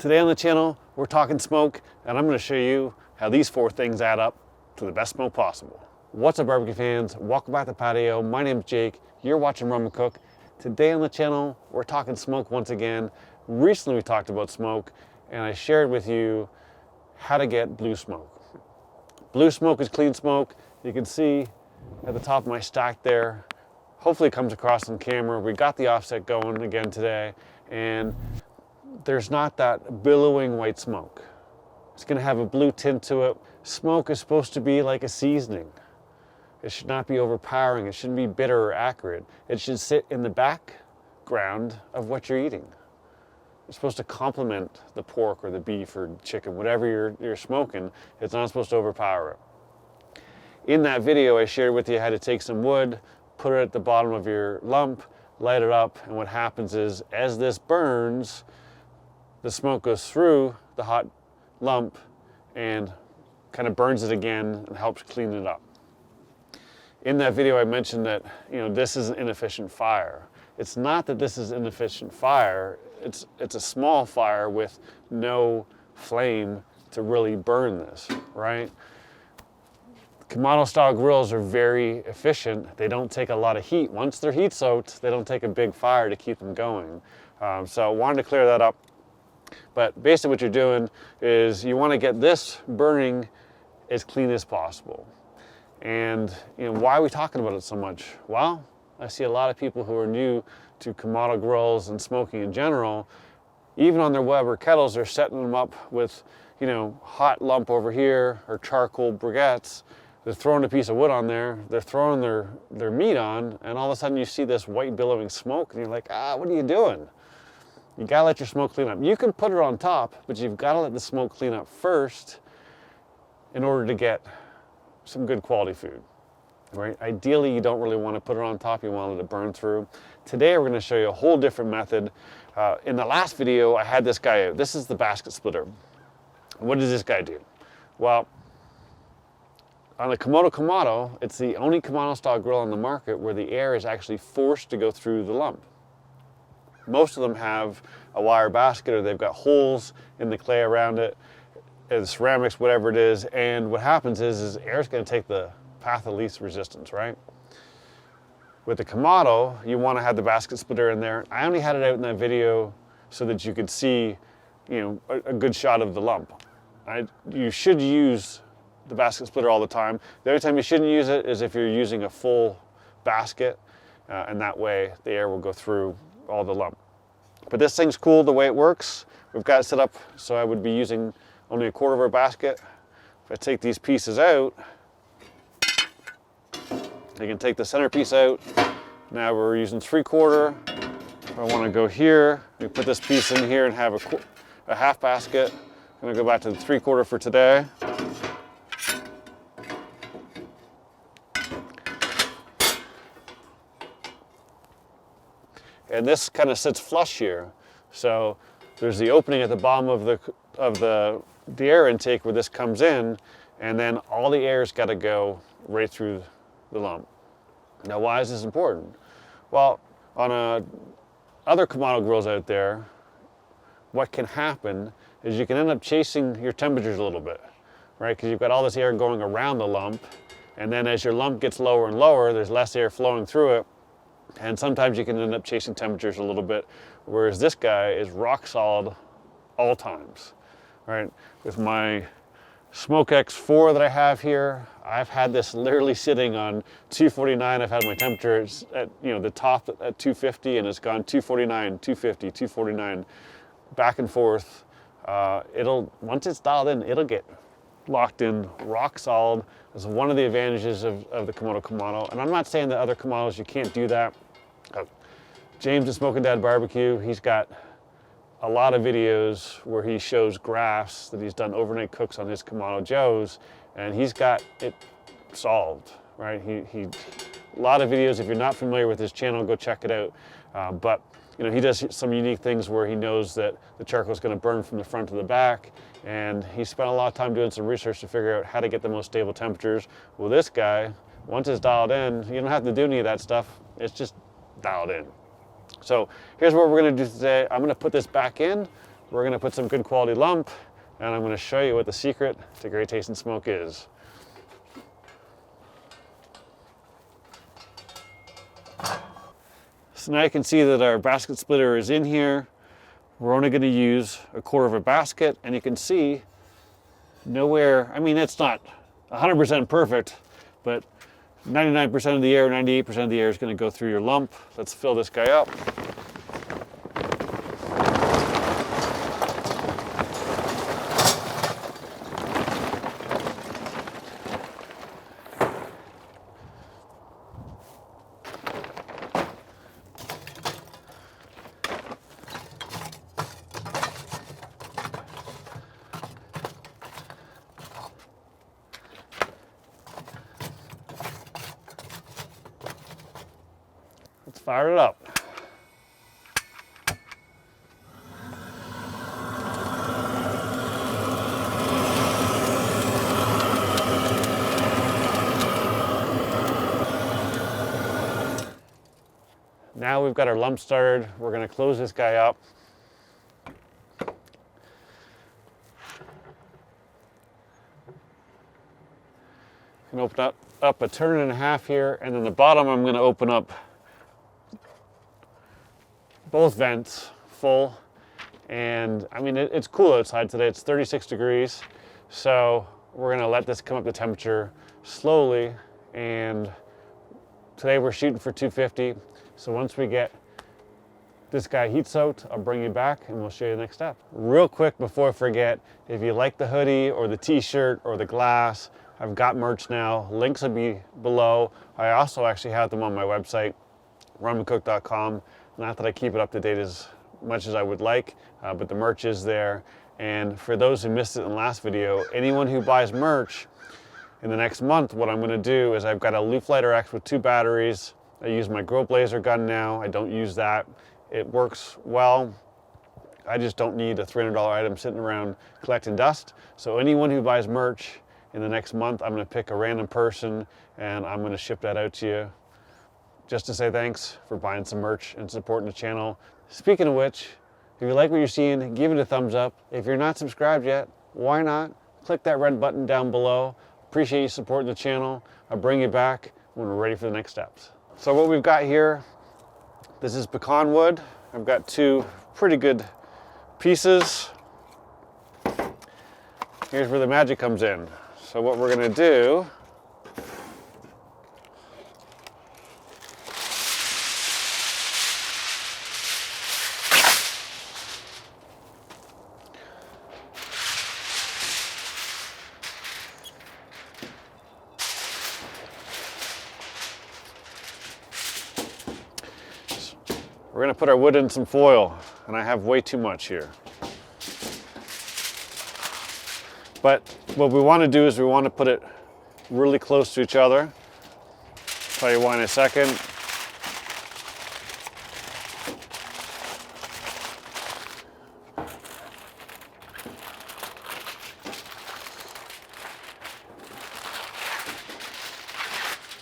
Today on the channel, we're talking smoke, and I'm going to show you how these 4 things add up to the best smoke possible. What's up, barbecue fans? Welcome back to Patio. My name's Jake. You're watching Rum and Cook. Today on the channel, we're talking smoke once again. Recently, we talked about smoke, and I shared with you how to get blue smoke. Blue smoke is clean smoke. You can see at the top of my stack there. Hopefully it comes across on camera. We got the offset going again today, and there's not that billowing white smoke. It's going to have a blue tint to it. Smoke is supposed to be like a seasoning. It should not be overpowering. It shouldn't be bitter or acrid. It should sit in the background of what you're eating. It's supposed to complement the pork or the beef or chicken, whatever you're smoking. It's not supposed to overpower it. In that video, I shared with you how to take some wood, put it at the bottom of your lump, light it up, and what happens is, as this burns, the smoke goes through the hot lump and kind of burns it again and helps clean it up. In that video, I mentioned that this is an inefficient fire. It's not that this is inefficient fire. It's a small fire with no flame to really burn this, right? Kamado style grills are very efficient. They don't take a lot of heat. Once they're heat soaked, they don't take a big fire to keep them going. So I wanted to clear that up. But basically what you're doing is you want to get this burning as clean as possible. And why are we talking about it so much? Well, I see a lot of people who are new to Kamado grills and smoking in general. Even on their Weber kettles, they're setting them up with hot lump over here or charcoal briquettes. They're throwing a piece of wood on there, they're throwing their meat on, and all of a sudden you see this white billowing smoke and you're like, what are you doing? You gotta let your smoke clean up. You can put it on top, but you've gotta let the smoke clean up first in order to get some good quality food, right? Ideally, you don't really want to put it on top. You want to let it burn through. Today, we're going to show you a whole different method. In the last video, I had this guy out. This is the basket splitter. What does this guy do? Well, on the Komodo Kamado, it's the only Kamado style grill on the market where the air is actually forced to go through the lump. Most of them have a wire basket, or they've got holes in the clay around it, the ceramics, whatever it is, and what happens is air is going to take the path of least resistance, right? With the Kamado, you want to have the basket splitter in there. I only had it out in that video so that you could see, a good shot of the lump. You should use the basket splitter all the time. The only time you shouldn't use it is if you're using a full basket, and that way the air will go through all the lump. But this thing's cool the way it works. We've got it set up so I would be using only 1/4 of our basket. If I take these pieces out, you can take the center piece out. Now we're using 3/4. If I want to go here, we put this piece in here and have a half basket. I'm going to go back to the 3/4 for today. And this kind of sits flush here. So there's the opening at the bottom of the air intake where this comes in, and then all the air's got to go right through the lump. Now, why is this important? Well, on other Kamado grills out there, what can happen is you can end up chasing your temperatures a little bit, right? Because you've got all this air going around the lump, and then as your lump gets lower and lower, there's less air flowing through it, and sometimes you can end up chasing temperatures a little bit, whereas this guy is rock solid all times, right? With my Smoke X4 that I have here, I've had this literally sitting on 249. I've had my temperature at the top at 250, and it's gone 249, 250, 249, back and forth. Once it's dialed in, it'll get locked in rock solid. It's one of the advantages of the Komodo Kamado. And I'm not saying that other Kamados you can't do that. James at Smoking Dad Barbecue, he's got a lot of videos where he shows graphs that he's done overnight cooks on his Kamado Joes, and he's got it solved, right? A lot of videos. If you're not familiar with his channel, go check it out. But he does some unique things where he knows that the charcoal is going to burn from the front to the back, and he spent a lot of time doing some research to figure out how to get the most stable temperatures. Well, this guy, once it's dialed in, you don't have to do any of that stuff. It's just dialed in. So here's what we're going to do today. I'm going to put this back in. we're gonna put some good quality lump, and I'm gonna show you what the secret to great tasting smoke is. So now you can see that our basket splitter is in here. We're only gonna use 1/4 of a basket, and you can see nowhere, I mean, it's not 100% perfect, but 99% of the air, 98% of the air is gonna go through your lump. Let's fill this guy up. Let's fire it up. Now we've got our lump started. We're going to close this guy up. Can open up a turn and a half here, and then the bottom I'm going to open up both vents full. And I mean, it's cool outside today. It's 36 degrees. So we're going to let this come up to temperature slowly. And today we're shooting for 250. So once we get this guy heat soaked, I'll bring you back and we'll show you the next step. Real quick before I forget, if you like the hoodie or the t-shirt or the glass, I've got merch now. Links will be below. I also actually have them on my website, rumandcook.com. Not that I keep it up to date as much as I would like, but the merch is there. And for those who missed it in the last video, anyone who buys merch in the next month, what I'm gonna do is I've got a Leaf Lighter X with 2 batteries. I use my Grope laser gun now. I don't use that. It works well. I just don't need a $300 item sitting around collecting dust. So anyone who buys merch in the next month, I'm gonna pick a random person and I'm gonna ship that out to you just to say thanks for buying some merch and supporting the channel. Speaking of which, if you like what you're seeing, give it a thumbs up. If you're not subscribed yet, why not? Click that red button down below. Appreciate you supporting the channel. I'll bring you back when we're ready for the next steps. So what we've got here, this is pecan wood. I've got 2 pretty good pieces. Here's where the magic comes in. So what we're gonna do, we're gonna put our wood in some foil, and I have way too much here. But what we want to do is we want to put it really close to each other. I'll tell you why in a second.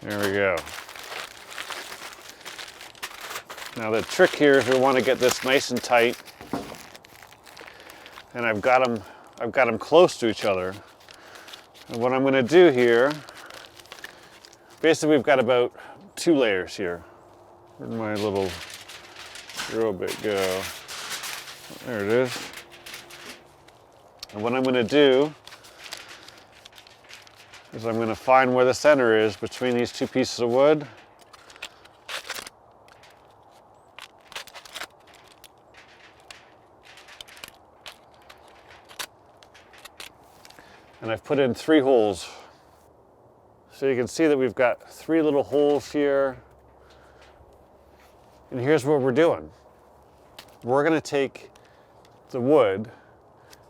There we go. Now the trick here is we want to get this nice and tight, and I've got them close to each other. And what I'm going to do here, basically we've got about 2 layers here. Where'd my little drill bit go? There it is. And what I'm going to do is I'm going to find where the center is between these 2 pieces of wood. And I've put in 3 holes. So you can see that we've got 3 little holes here. And here's what we're doing. We're gonna take the wood,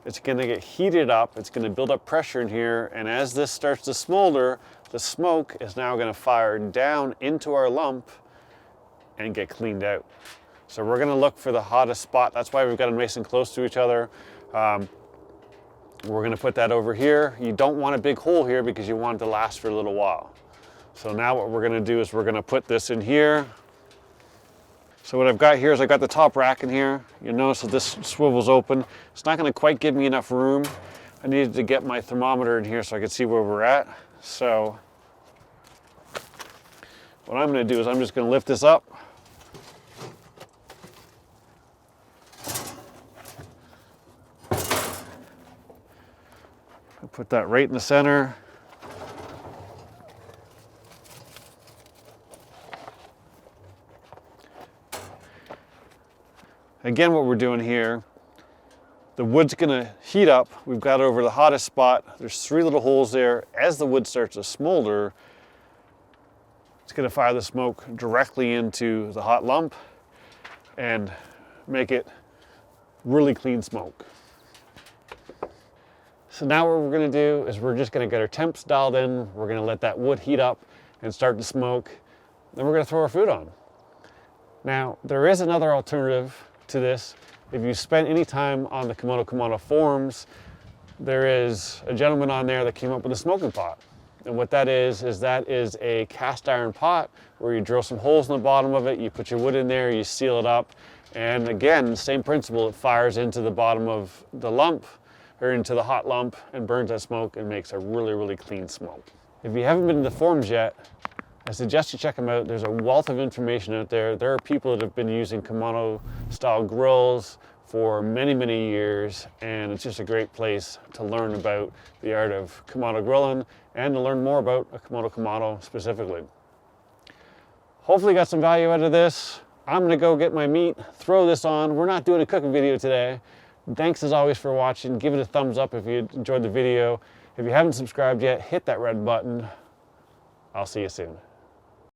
it's gonna get heated up, it's gonna build up pressure in here, and as this starts to smolder, the smoke is now gonna fire down into our lump and get cleaned out. So we're gonna look for the hottest spot. That's why we've got them nice and close to each other. We're gonna put that over here. You don't want a big hole here because you want it to last for a little while. So now what we're gonna do is we're gonna put this in here. So what I've got here is I've got the top rack in here. You'll notice that this swivels open. It's not going to quite give me enough room. I needed to get my thermometer in here so I could see where we're at. So what I'm going to do is I'm just going to lift this up. I'll put that right in the center. Again, what we're doing here, the wood's gonna heat up. We've got it over the hottest spot. There's 3 little holes there. As the wood starts to smolder, it's gonna fire the smoke directly into the hot lump and make it really clean smoke. So now what we're gonna do is we're just gonna get our temps dialed in. We're gonna let that wood heat up and start to smoke. Then we're gonna throw our food on. Now, there is another alternative to this. If you spend any time on the Komodo Kamado forums, there is a gentleman on there that came up with a smoking pot. And what that is a cast iron pot where you drill some holes in the bottom of it, you put your wood in there, you seal it up, and again, same principle, it fires into the bottom of the lump, or into the hot lump, and burns that smoke and makes a really, really clean smoke. If you haven't been to the forums yet, I suggest you check them out. There's a wealth of information out there. There are people that have been using Kamado style grills for many, many years, and it's just a great place to learn about the art of Kamado grilling and to learn more about a Komodo Kamado specifically. Hopefully you got some value out of this. I'm gonna go get my meat, throw this on. We're not doing a cooking video today. Thanks as always for watching. Give it a thumbs up if you enjoyed the video. If you haven't subscribed yet, hit that red button. I'll see you soon.